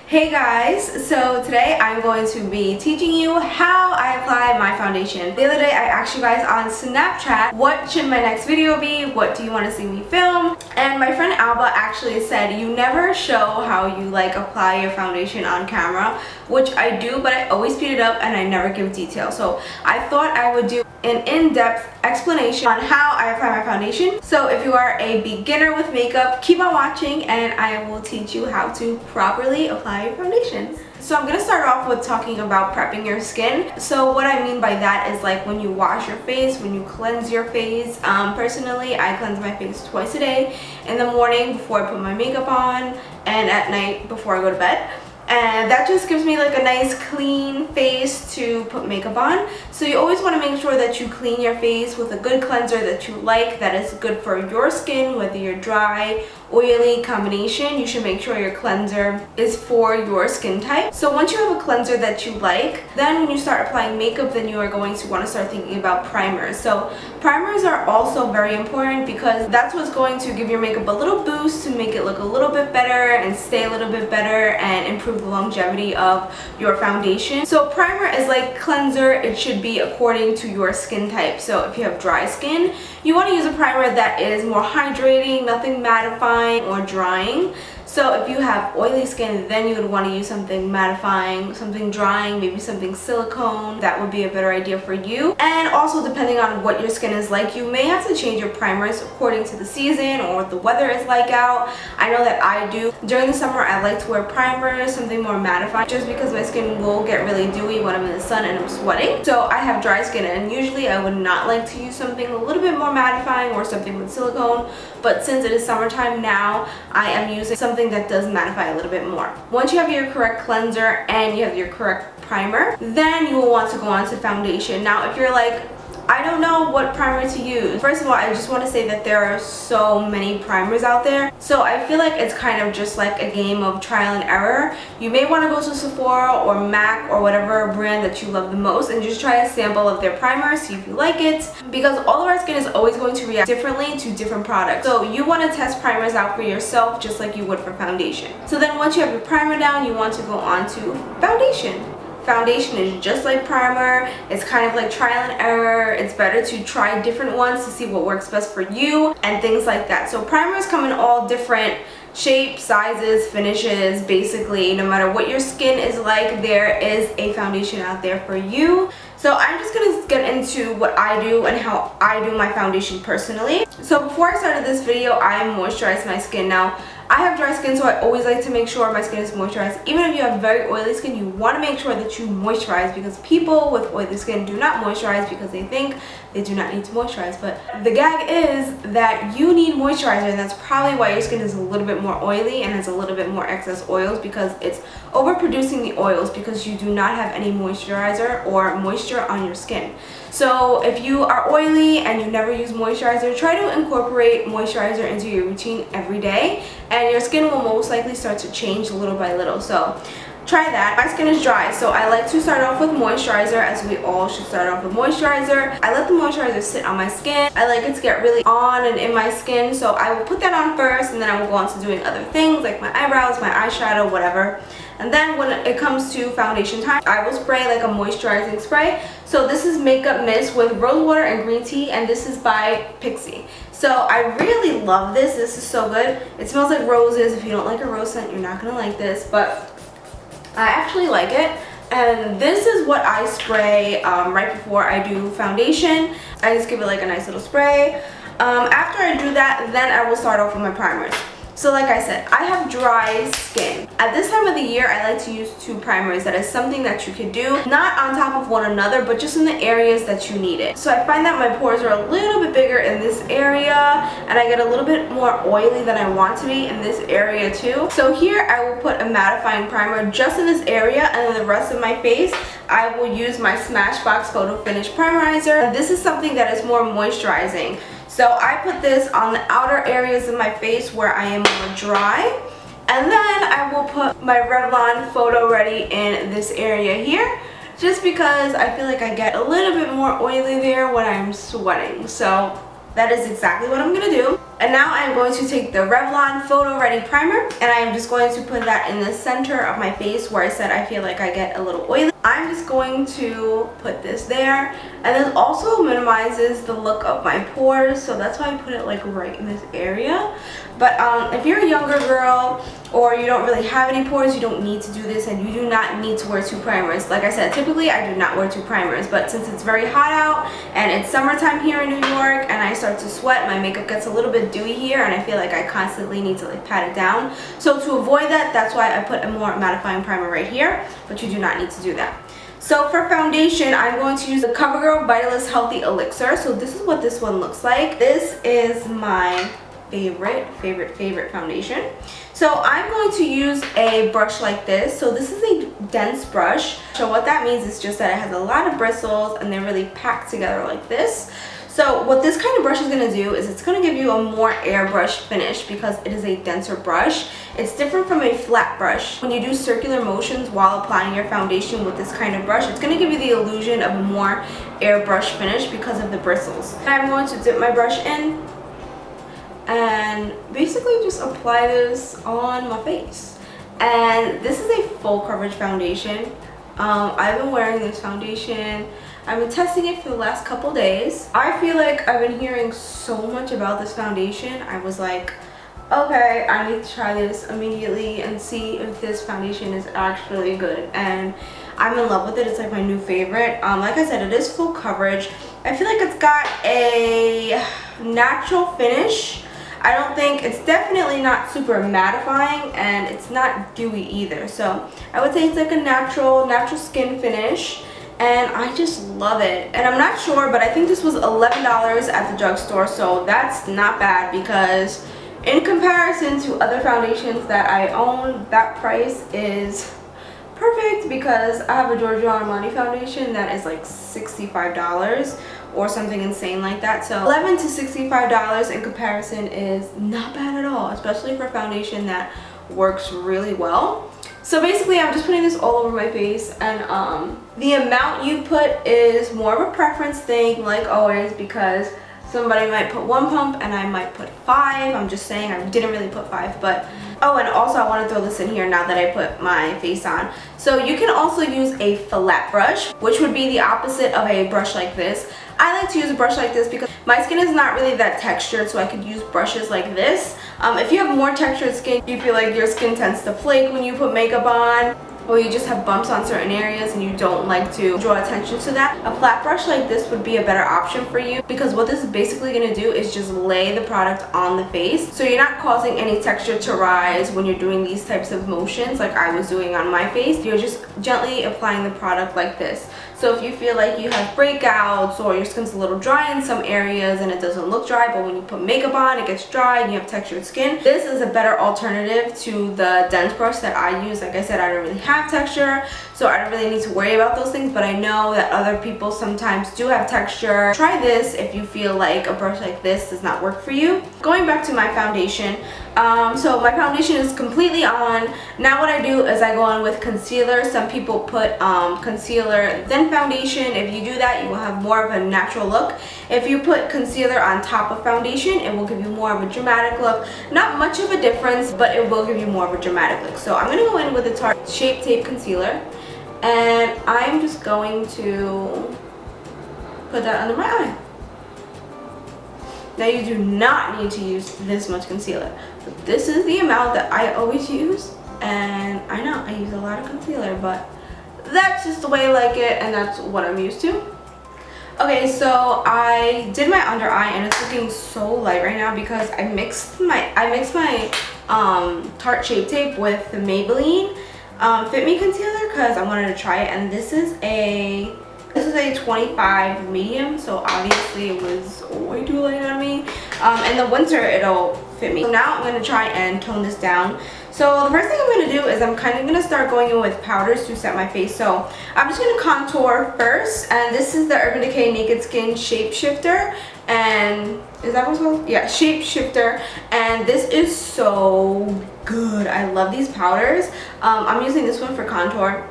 Hey guys, so today I'm going to be teaching you how I apply my foundation. The other day I asked you guys on Snapchat, what should my next video be? What do you want to see me film? And my friend Alba actually said, you never show how you apply your foundation on camera, which I do, but I always speed it up and I never give detail. So I thought I would do an in-depth explanation on how I apply my foundation. So if you are a beginner with makeup, keep on watching and I will teach you how to properly apply your foundation. So I'm going to start off with talking about prepping your skin. So what I mean by that is like when you wash your face, when you cleanse your face. Personally, I cleanse my face twice a day, in the morning before I put my makeup on and at night before I go to bed. And that just gives me like a nice clean face to put makeup on. So you always want to make sure that you clean your face with a good cleanser that you like, that is good for your skin, whether you're dry, oily, combination. You should make sure your cleanser is for your skin type. So once you have a cleanser that you like, then when you start applying makeup, then you are going to want to start thinking about primers. So primers are also very important because that's what's going to give your makeup a little boost to make it look a little bit better and stay a little bit better and improve the longevity of your foundation. So primer is like cleanser. It should be according to your skin type. So if you have dry skin, you want to use a primer that is more hydrating, nothing mattifying or drying. So if you have oily skin, then you would want to use something mattifying, something drying, maybe something silicone. That would be a better idea for you. And also depending on what your skin is like, you may have to change your primers according to the season or what the weather is like out. I know that I do. During the summer, I like to wear primers, something more mattifying, just because my skin will get really dewy when I'm in the sun and I'm sweating. So I have dry skin and usually I would not like to use something a little bit more mattifying or something with silicone. But since it is summertime now, I am using something that does mattify a little bit more. Once you have your correct cleanser and you have your correct primer, then you will want to go on to foundation. Now if you're like, I don't know what primer to use. First of all, I just want to say that there are so many primers out there. So I feel like it's kind of just like a game of trial and error. You may want to go to Sephora or MAC or whatever brand that you love the most and just try a sample of their primer, see if you like it. Because all of our skin is always going to react differently to different products. So you want to test primers out for yourself just like you would for foundation. So then once you have your primer down, you want to go on to foundation. Foundation is just like primer. It's kind of like trial and error. It's better to try different ones to see what works best for you and things like that. So primers come in all different shapes, sizes, finishes. Basically, no matter what your skin is like, there is a foundation out there for you. So I'm just going to get into what I do and how I do my foundation personally. So before I started this video, I moisturized my skin. Now, I have dry skin, so I always like to make sure my skin is moisturized. Even if you have very oily skin, you want to make sure that you moisturize, because people with oily skin do not moisturize because they think they do not need to moisturize. But the gag is that you need moisturizer, and that's probably why your skin is a little bit more oily and has a little bit more excess oils, because it's overproducing the oils because you do not have any moisturizer or moisture on your skin. So if you are oily and you never use moisturizer, try to incorporate moisturizer into your routine every day, and your skin will most likely start to change little by little. So try that. My skin is dry, so I like to start off with moisturizer, as we all should start off with moisturizer. I let the moisturizer sit on my skin. I like it to get really on and in my skin, so I will put that on first, and then I will go on to doing other things like my eyebrows, my eyeshadow, whatever. And then when it comes to foundation time, I will spray like a moisturizing spray. So this is Makeup Mist with rose water and green tea, and this is by Pixie. So I really love this. This is so good. It smells like roses. If you don't like a rose scent, you're not gonna like this, but I actually like it. And this is what I spray right before I do foundation. I just give it like a nice little spray. After I do that, then I will start off with my primers. So like I said, I have dry skin. At this time of the year, I like to use 2 primers. That is something that you could do, not on top of one another, but just in the areas that you need it. So I find that my pores are a little bit bigger in this area, and I get a little bit more oily than I want to be in this area too. So here I will put a mattifying primer just in this area, and then the rest of my face, I will use my Smashbox Photo Finish Primerizer. This is something that is more moisturizing. So I put this on the outer areas of my face where I am more dry. And then I will put my Revlon Photo Ready in this area here, just because I feel like I get a little bit more oily there when I'm sweating. So that is exactly what I'm going to do. And now I'm going to take the Revlon Photo Ready Primer, and I am just going to put that in the center of my face where I said I feel like I get a little oily. I'm just going to put this there, and this also minimizes the look of my pores, so that's why I put it like right in this area. But if you're a younger girl or you don't really have any pores, you don't need to do this, and you do not need to wear 2 primers. Like I said, typically I do not wear 2 primers, but since it's very hot out and it's summertime here in New York and I start to sweat, my makeup gets a little bit dewy here and I feel like I constantly need to like pat it down. So to avoid that, that's why I put a more mattifying primer right here, but you do not need to do that. So for foundation, I'm going to use the CoverGirl Vitalist Healthy Elixir. So this is what this one looks like. This is my favorite foundation. So I'm going to use a brush like this. So this is a dense brush. So what that means is just that it has a lot of bristles and they're really packed together like this. So what this kind of brush is going to do is it's going to give you a more airbrush finish because it is a denser brush. It's different from a flat brush. When you do circular motions while applying your foundation with this kind of brush, it's going to give you the illusion of a more airbrush finish because of the bristles. And I'm going to dip my brush in and basically just apply this on my face. And this is a full coverage foundation. I've been wearing this foundation. I've been testing it for the last couple days. I feel like I've been hearing so much about this foundation. I was like, okay, I need to try this immediately and see if this foundation is actually good. And I'm in love with it. It's like my new favorite. Like I said, it is full coverage. I feel like it's got a natural finish. I don't think it's definitely not super mattifying, and it's not dewy either. So I would say it's like a natural skin finish, and I just love it. And I'm not sure, but I think this was $11 at the drugstore, so that's not bad because in comparison to other foundations that I own, that price is perfect because I have a Giorgio Armani foundation that is like $65 or something insane like that. So $11 to $65 in comparison is not bad at all, especially for a foundation that works really well. So basically I'm just putting this all over my face, and the amount you put is more of a preference thing, like always, because somebody might put 1 pump and I might put 5. I'm just saying, I didn't really put 5, but oh, and also I want to throw this in here now that I put my face on. So you can also use a flat brush, which would be the opposite of a brush like this. I like to use a brush like this because my skin is not really that textured, so I could use brushes like this. If you have more textured skin, you feel like your skin tends to flake when you put makeup on, or you just have bumps on certain areas and you don't like to draw attention to that, a flat brush like this would be a better option for you, because what this is basically going to do is just lay the product on the face, so you're not causing any texture to rise when you're doing these types of motions like I was doing on my face. You're just gently applying the product like this. So if you feel like you have breakouts or your skin's a little dry in some areas and it doesn't look dry, but when you put makeup on it gets dry and you have textured skin, this is a better alternative to the dense brush that I use. Like I said, I don't really have texture, so I don't really need to worry about those things, but I know that other people sometimes do have texture. Try this if you feel like a brush like this does not work for you. Going back to my foundation, so my foundation is completely on. Now what I do is I go in with concealer. Some people put concealer then foundation. If you do that, you will have more of a natural look. If you put concealer on top of foundation, it will give you more of a dramatic look. Not much of a difference, but it will give you more of a dramatic look. So I'm going to go in with a Tarte Shape Tape Concealer, and I'm just going to put that under my eye. Now you do not need to use this much concealer, but this is the amount that I always use, and I know I use a lot of concealer, but that's just the way I like it, and that's what I'm used to. Okay, so I did my under eye, and it's looking so light right now because I mixed my Tarte Shape Tape with the Maybelline Fit Me concealer because I wanted to try it, and this is a 25 medium, so obviously it was way too light on me. In the winter it'll fit me. So now I'm going to try and tone this down. So the first thing I'm going to do is I'm kind of going to start going in with powders to set my face. So I'm just going to contour first, and this is the Urban Decay Naked Skin Shape Shifter, and is that what it's called? Yeah, Shape Shifter, and this is so good. I love these powders. I'm using this one for contour.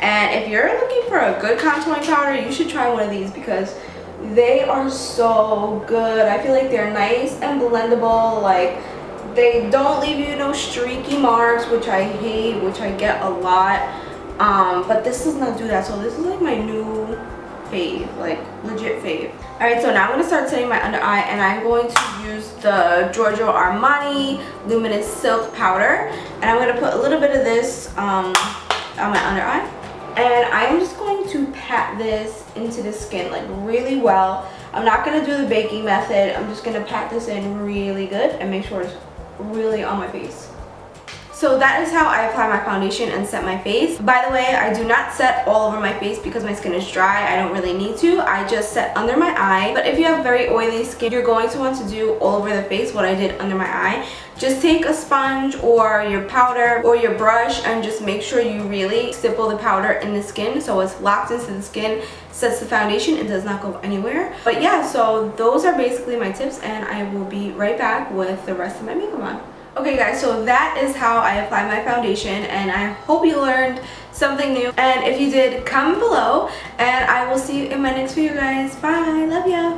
And if you're looking for a good contouring powder, you should try one of these because They are so good. I feel like they're nice and blendable. Like, they don't leave you no streaky marks, which I hate, which I get a lot. But this does not do that. So this is like my new fave, like legit fave. Alright, so now I'm going to start setting my under eye, and I'm going to use the Giorgio Armani Luminous Silk Powder, and I'm going to put a little bit of this on my under eye, and I'm just going to pat this into the skin like really well. I'm not going to do the baking method. I'm just going to pat this in really good and make sure it's really on my face. So that is how I apply my foundation and set my face. By the way, I do not set all over my face because my skin is dry. I don't really need to. I just set under my eye. But if you have very oily skin, you're going to want to do all over the face what I did under my eye. Just take a sponge or your powder or your brush and just make sure you really stipple the powder in the skin so it's locked into the skin, sets the foundation, it does not go anywhere. But yeah, so those are basically my tips, and I will be right back with the rest of my makeup on. Okay guys, so that is how I apply my foundation, and I hope you learned something new. And if you did, comment below, and I will see you in my next video, guys. Bye, love ya.